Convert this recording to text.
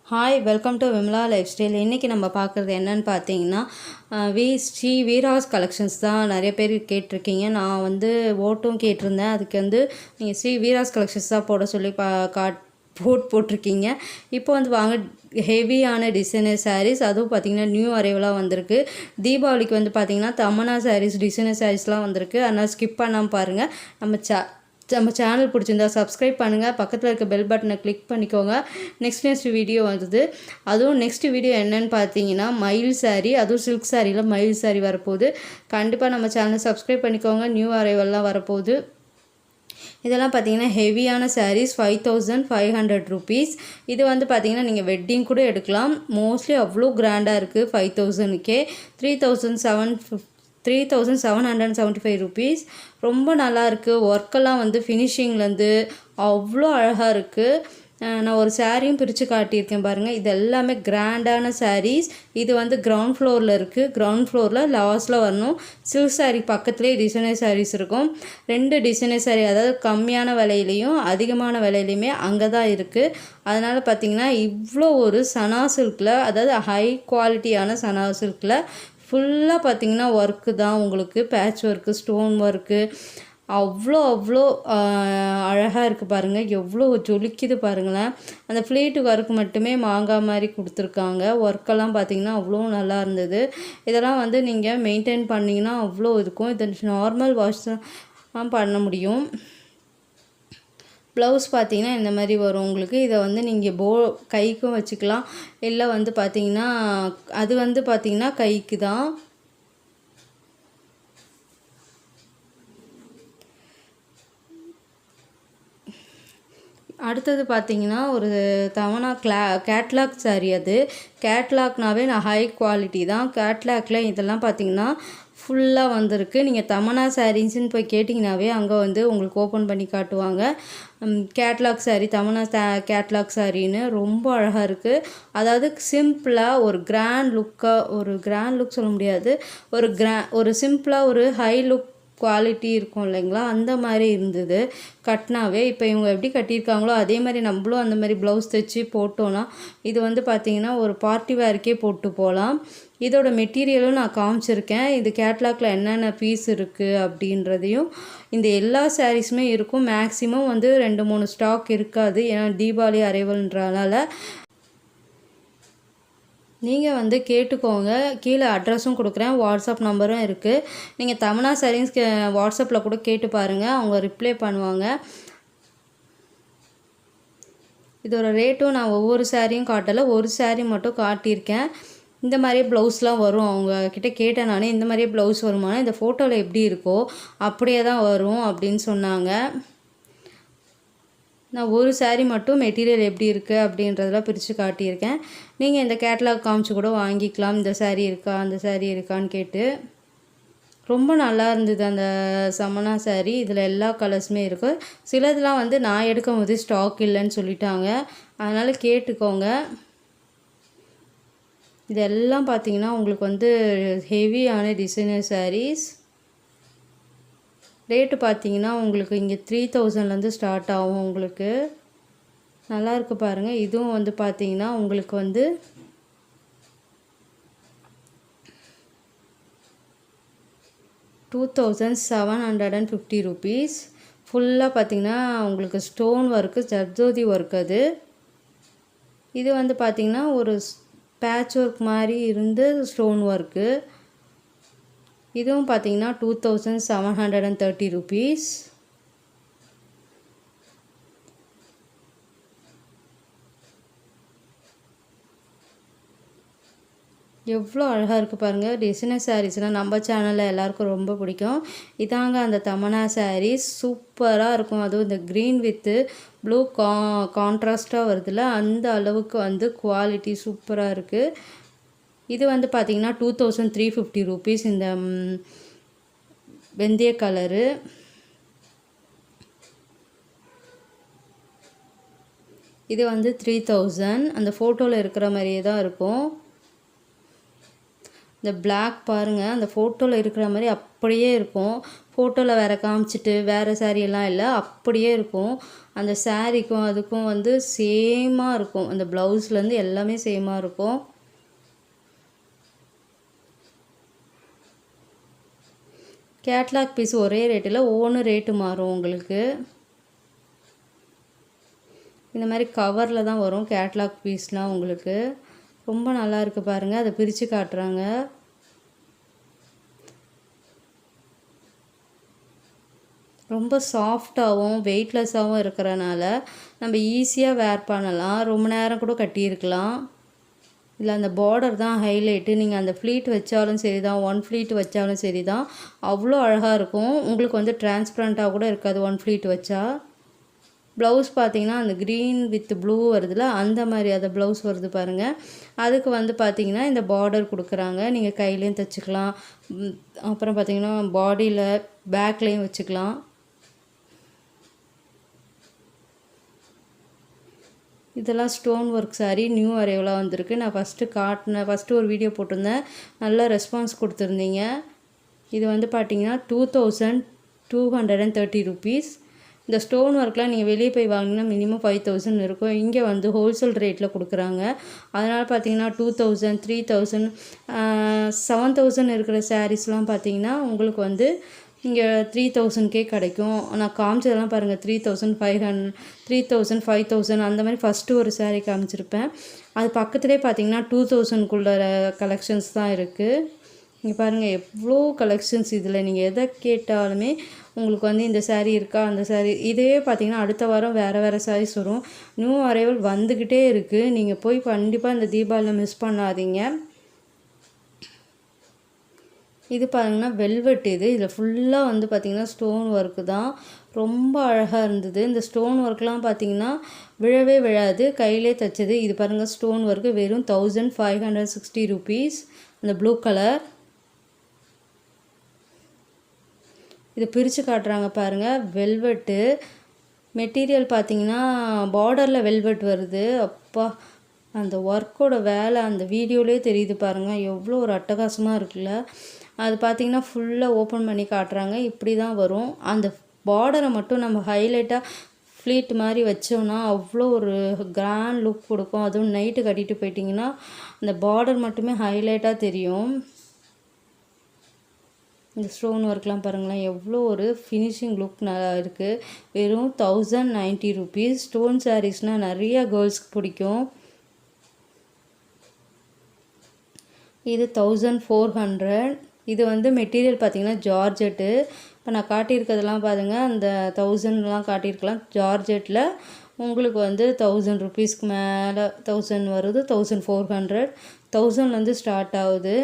Hi, welcome to Vimala life style. இன்றைக்கி நம்ம பார்க்குறது என்னென்னு பார்த்தீங்கன்னா, ஸ்ரீ வீராஸ் கலெக்ஷன்ஸ் தான் நிறைய பேர் கேட்டிருக்கீங்க. நான் வந்து ஓட்டும் கேட்டிருந்தேன். அதுக்கு வந்து நீங்கள் ஸ்ரீ வீராஸ் கலெக்ஷன்ஸ் தான் போட சொல்லி போட்டிருக்கீங்க. இப்போ வந்து வாங்க, ஹெவியான டிசைனர் சாரீஸ், அதுவும் பார்த்திங்கன்னா நியூ அரைவலாக வந்திருக்கு. தீபாவளிக்கு வந்து பார்த்திங்கன்னா தமன்னா சாரீஸ், டிசைனர் சாரீஸ்லாம் வந்திருக்கு. அதனால் ஸ்கிப் பண்ணாமல் பாருங்கள். நம்ம சேனல் பிடிச்சிருந்தா சப்ஸ்கிரைப் பண்ணுங்கள், பக்கத்தில் இருக்க பெல் பட்டனை கிளிக் பண்ணிக்கோங்க. நெக்ஸ்ட் வீடியோ வந்தது. அதுவும் நெக்ஸ்ட் வீடியோ என்னென்னு பார்த்தீங்கன்னா மயில் சாரீ, அதுவும் சில்க் சாரியில் மயில் சாரீ வரப்போகுது. கண்டிப்பாக நம்ம சேனலை சப்ஸ்கிரைப் பண்ணிக்கோங்க. நியூ அரைவல்லாம் வரப்போகுது. இதெல்லாம் பார்த்தீங்கன்னா ஹெவியான சாரீஸ், 5500 ருபீஸ். இது வந்து பார்த்தீங்கன்னா நீங்கள் வெட்டிங் கூட எடுக்கலாம். மோஸ்ட்லி அவ்வளோ கிராண்டாக இருக்குது. 5000க்கே 3775 ருபீஸ். ரொம்ப நல்லாயிருக்கு. ஒர்க்கெல்லாம் வந்து ஃபினிஷிங்லேருந்து அவ்வளோ அழகாக இருக்குது. நான் ஒரு சாரியும் பிரித்து காட்டியிருக்கேன் பாருங்கள். இது எல்லாமே கிராண்டான சாரீஸ். இது வந்து கிரவுண்ட் ஃப்ளோரில் இருக்குது. கிரவுண்ட் ஃப்ளோரில் லாஸ்ட்டில் வரணும். சில்க் சாரீ பக்கத்துலேயே டிசைனர் சாரீஸ் இருக்கும். 2 டிசைனர் சாரீ, அதாவது கம்மியான விலையிலையும் அதிகமான விலையிலையுமே அங்கே தான் இருக்குது. அதனால் பார்த்திங்கன்னா இவ்வளோ ஒரு சனா சில்கில், அதாவது ஹை குவாலிட்டியான சனா சில்கில் ஃபுல்லாக பார்த்திங்கன்னா ஒர்க்கு தான் உங்களுக்கு. பேட்ச் ஒர்க்கு, ஸ்டோன் ஒர்க்கு, அவ்வளோ அழகாக இருக்குது பாருங்கள். எவ்வளோ ஜொலிக்குது பாருங்களேன். அந்த ஃப்ளீட்டு ஒர்க்கு மட்டுமே மாங்காய் மாதிரி கொடுத்துருக்காங்க. ஒர்க்கெல்லாம் பார்த்திங்கன்னா அவ்வளோ நல்லா இருந்தது. இதெல்லாம் வந்து நீங்கள் மெயின்டைன் பண்ணிங்கன்னா அவ்வளோ இருக்கும். இது நார்மல் வாஷ் தான் பண்ண முடியும். ப்ளவுஸ் பார்த்திங்கன்னா இந்த மாதிரி வரும் உங்களுக்கு. இதை வந்து நீங்கள் கைக்கும் வச்சுக்கலாம். இல்லை வந்து பார்த்திங்கன்னா அது வந்து பார்த்திங்கன்னா கைக்கு தான். அடுத்தது பார்த்திங்கன்னா ஒரு தவணா கேட்லாக் சாரீ. அது கேட்லாக்னாவே நான் ஹை குவாலிட்டி தான். கேட்லாகில் இதெல்லாம் பார்த்திங்கன்னா ஃபுல்லாக வந்திருக்கு. நீங்கள் தமன்னா சாரீஸ்ன்னு போய் கேட்டிங்கனாவே அங்கே வந்து உங்களுக்கு ஓப்பன் பண்ணி காட்டுவாங்க. கேட்லாக் சாரீ, தமன்னா கேட்லாக் சாரின்னு ரொம்ப அழகாக இருக்குது. அதாவது சிம்பிளாக ஒரு கிராண்ட் லுக் சொல்ல முடியாது, ஒரு சிம்பிளாக ஒரு ஹை லுக் குவாலிட்டி இருக்கும் இல்லைங்களா, அந்த மாதிரி இருந்தது கட்டினாவே. இப்போ இவங்க எப்படி கட்டியிருக்காங்களோ அதே மாதிரி நம்மளும் அந்த மாதிரி ப்ளவுஸ் தைச்சி போட்டோன்னா இது வந்து பார்த்திங்கன்னா ஒரு பார்ட்டி வேர்க்கே போட்டு போகலாம். இதோட மெட்டீரியலும் நான் காமிச்சிருக்கேன். இது கேட்லாகில் என்னென்ன பீஸ் இருக்குது அப்படின்றதையும். இந்த எல்லா சாரீஸுமே இருக்கும். மேக்ஸிமம் வந்து 2-3 ஸ்டாக் இருக்காது, ஏன்னா தீபாவளி அரைவல்ன்றனால. நீங்கள் வந்து கேட்டுக்கோங்க. கீழே அட்ரஸும் கொடுக்குறேன், வாட்ஸ்அப் நம்பரும் இருக்குது. நீங்கள் தமன்னா சாரீஸ் வாட்ஸ்அப்பில் கூட கேட்டு பாருங்கள், அவங்க ரிப்ளை பண்ணுவாங்க. இதோட ரேட்டும் நான் ஒவ்வொரு சாரியும் காட்டலை, ஒரு சாரீ மட்டும் காட்டியிருக்கேன். இந்த மாதிரியே ப்ளவுஸ்லாம் வரும். அவங்கக்கிட்ட கேட்டேன் நான், இந்த மாதிரியே ப்ளவுஸ் வருமானா, இந்த ஃபோட்டோவில் எப்படி இருக்கோ அப்படியே தான் வரும் அப்படின்னு சொன்னாங்க. நான் ஒரு சாரீ மட்டும் மெட்டீரியல் எப்படி இருக்குது அப்படின்றதெல்லாம் பிரித்து காட்டியிருக்கேன். நீங்கள் இந்த கேட்லாக் காமிச்சு கூட வாங்கிக்கலாம். இந்த சாரீ இருக்கா, அந்த சாரீ இருக்கான்னு கேட்டு. ரொம்ப நல்லா இருந்தது அந்த சமனா சாரீ. இதில் எல்லா கலர்ஸுமே இருக்குது. சிலதெல்லாம் வந்து நான் எடுக்கும் போது ஸ்டாக் இல்லைன்னு சொல்லிட்டாங்க, அதனால் கேட்டுக்கோங்க. இதெல்லாம் பார்த்திங்கன்னா உங்களுக்கு வந்து ஹெவியான டிசைனர் சாரீஸ். ரேட்டு பார்த்திங்கன்னா உங்களுக்கு இங்கே 3000லேருந்து ஸ்டார்ட் ஆகும். உங்களுக்கு நல்லாயிருக்கு பாருங்கள். இதுவும் வந்து பார்த்திங்கன்னா உங்களுக்கு வந்து ₹2750 ருபீஸ். ஃபுல்லாக பார்த்திங்கன்னா உங்களுக்கு ஸ்டோன் ஒர்க்கு, ஜர்தோதி ஒர்க். இது வந்து பார்த்திங்கன்னா ஒரு பேட்ச் ஒர்க் மாதிரி இருந்து ஸ்டோன் ஒர்க்கு. இதுவும் பார்த்திங்கன்னா 2730 ருபீஸ். எவ்வளோ அழகாக இருக்குது பாருங்கள். டிசைனர் சாரீஸ்லாம் நம்ம சேனலில் எல்லாருக்கும் ரொம்ப பிடிக்கும். இதாங்க அந்த தமன்னா சாரீஸ். சூப்பராக இருக்கும். அதுவும் இந்த க்ரீன் வித்து ப்ளூ கான்ட்ராஸ்ட்டாக வருதுல்ல, அந்த அளவுக்கு வந்து குவாலிட்டி சூப்பராக இருக்குது. இது வந்து பார்த்திங்கன்னா 2350 ருபீஸ். இந்த வெந்தய கலரு. இது வந்து 3000. அந்த ஃபோட்டோவில் இருக்கிற மாதிரியே தான் இருக்கும். இந்த பிளாக் பாருங்கள், அந்த ஃபோட்டோவில் இருக்கிற மாதிரி அப்படியே இருக்கும். ஃபோட்டோவில் வேறு காமிச்சிட்டு வேறு சாரியெல்லாம் இல்லை, அப்படியே இருக்கும். அந்த சாரீக்கும் அதுக்கும் வந்து சேமாக இருக்கும். அந்த ப்ளவுஸ்லேருந்து எல்லாமே சேமாக இருக்கும். கேட்லாக் பீஸ் ஒரே ரேட்டில் ஒவ்வொன்றும் ரேட்டு மாறும் உங்களுக்கு. இந்த மாதிரி கவரில் தான் வரும் கேட்லாக் பீஸ்லாம் உங்களுக்கு. ரொம்ப நல்லா இருக்குது பாருங்கள். அதை பிரித்து காட்டுறாங்க. ரொம்ப சாஃப்டாகவும் வெயிட்லெஸ்ஸாகவும் இருக்கிறனால நம்ம ஈஸியாக வேர் பண்ணலாம். ரொம்ப நேரம் கூட கட்டியிருக்கலாம். இல்லை அந்த பார்டர் தான் ஹைலைட்டு. நீங்கள் அந்த ஃப்ளீட் வச்சாலும் சரி தான், ஒன் ஃப்ளீட் வச்சாலும் சரி தான், அவ்வளோ அழகாக இருக்கும். உங்களுக்கு வந்து டிரான்ஸ்பரண்ட்டாக கூட இருக்காது ஒன் ஃப்ளீட் வச்சா. ப்ளவுஸ் பார்த்திங்கன்னா அந்த க்ரீன் வித் ப்ளூ வருதுல, அந்த மாதிரி அந்த ப்ளவுஸ் வருது பாருங்கள். அதுக்கு வந்து பார்த்திங்கன்னா இந்த பார்டர் கொடுக்குறாங்க. நீங்கள் கையிலையும் தைச்சிக்கலாம். அப்புறம் பார்த்திங்கன்னா பாடியில் பேக்லேயும் வச்சுக்கலாம். இதெல்லாம் ஸ்டோன் ஒர்க் சாரீ நியூ அரைவலாக வந்திருக்கு. நான் ஃபஸ்ட்டு ஒரு வீடியோ போட்டிருந்தேன். நல்ல ரெஸ்பான்ஸ் கொடுத்துருந்தீங்க. இது வந்து பார்த்திங்கன்னா 2230 rupees. இந்த ஸ்டோன் ஒர்க்லாம் நீங்கள் வெளியே போய் வாங்கினா மினிமம் 5000 இருக்கும். இங்கே வந்து ஹோல்சேல் ரேட்டில் கொடுக்குறாங்க. அதனால் பார்த்தீங்கன்னா 2000, 3000, 7000 இருக்கிற சாரீஸ்லாம் பார்த்தீங்கன்னா உங்களுக்கு வந்து இங்கே 3000 கிடைக்கும். நான் காமிச்சதெல்லாம் பாருங்கள் 3500, 3000, 5000 அந்த மாதிரி ஃபஸ்ட்டு ஒரு சாரீ காமிச்சிருப்பேன். அது பக்கத்துலேயே பார்த்தீங்கன்னா 2000 கலெக்ஷன்ஸ் தான் இருக்குது. இங்கே பாருங்கள் எவ்வளோ கலெக்ஷன்ஸ். இதில் நீங்கள் எதை கேட்டாலுமே உங்களுக்கு வந்து இந்த சாரீ இருக்கா, அந்த சாரீ. இதே பார்த்தீங்கன்னா அடுத்த வாரம் வேறு சாரீஸ் வரும். நியூ அரைவல் வந்துக்கிட்டே இருக்குது. நீங்கள் போய் கண்டிப்பாக இந்த தீபாவளியில் மிஸ் பண்ணாதீங்க. இது பாருங்கன்னா வெல்வெட். இதில் ஃபுல்லாக வந்து பார்த்திங்கன்னா ஸ்டோன் ஒர்க்கு தான். ரொம்ப அழகாக இருந்தது. இந்த ஸ்டோன் ஒர்க்லாம் பார்த்திங்கன்னா விழவே விழாது. கையிலே தைச்சது. இது பாருங்கள் ஸ்டோன் ஒர்க்கு வெறும் 1560 rupees. அந்த ப்ளூ கலர். இதை பிரித்து காட்டுறாங்க பாருங்கள். வெல்வெட்டு மெட்டீரியல் பார்த்திங்கன்னா பார்டரில் வெல்வெட் வருது. அப்பா அந்த ஒர்க்கோட வேலை அந்த வீடியோலேயே தெரியுது பாருங்கள். எவ்வளோ ஒரு அட்டகாசமாக இருக்குல்ல. அது பார்த்திங்கன்னா ஃபுல்லாக ஓப்பன் பண்ணி காட்டுறாங்க. இப்படி தான் வரும். அந்த பார்டரை மட்டும் நம்ம ஹைலைட்டாக ஃப்ளீட் மாதிரி வச்சோம்னா அவ்வளோ ஒரு கிராண்ட் லுக் கொடுக்கும். அதுவும் நைட்டு கட்டிட்டு போயிட்டிங்கன்னா அந்த பார்டர் மட்டுமே ஹைலைட்டாக தெரியும். இந்த ஸ்டோன் ஒர்க்லாம் பாருங்களேன் எவ்வளோ ஒரு ஃபினிஷிங் லுக் நல்லா இருக்குது. வெறும் 1090 rupees. ஸ்டோன் சாரீஸ்னால் நிறையா கேர்ள்ஸ்க்கு பிடிக்கும். இது 1400. இது வந்து மெட்டீரியல் பார்த்திங்கன்னா ஜார்ஜெட்டு. இப்போ நான் காட்டியிருக்கிறதெல்லாம் பாருங்கள் அந்த 1000லாம் காட்டியிருக்கலாம். ஜார்ஜெட்டில் உங்களுக்கு வந்து 1000 rupeesக்கு மேலே 1000 வருது. 1400, 1000லேருந்து ஸ்டார்ட் ஆகுது.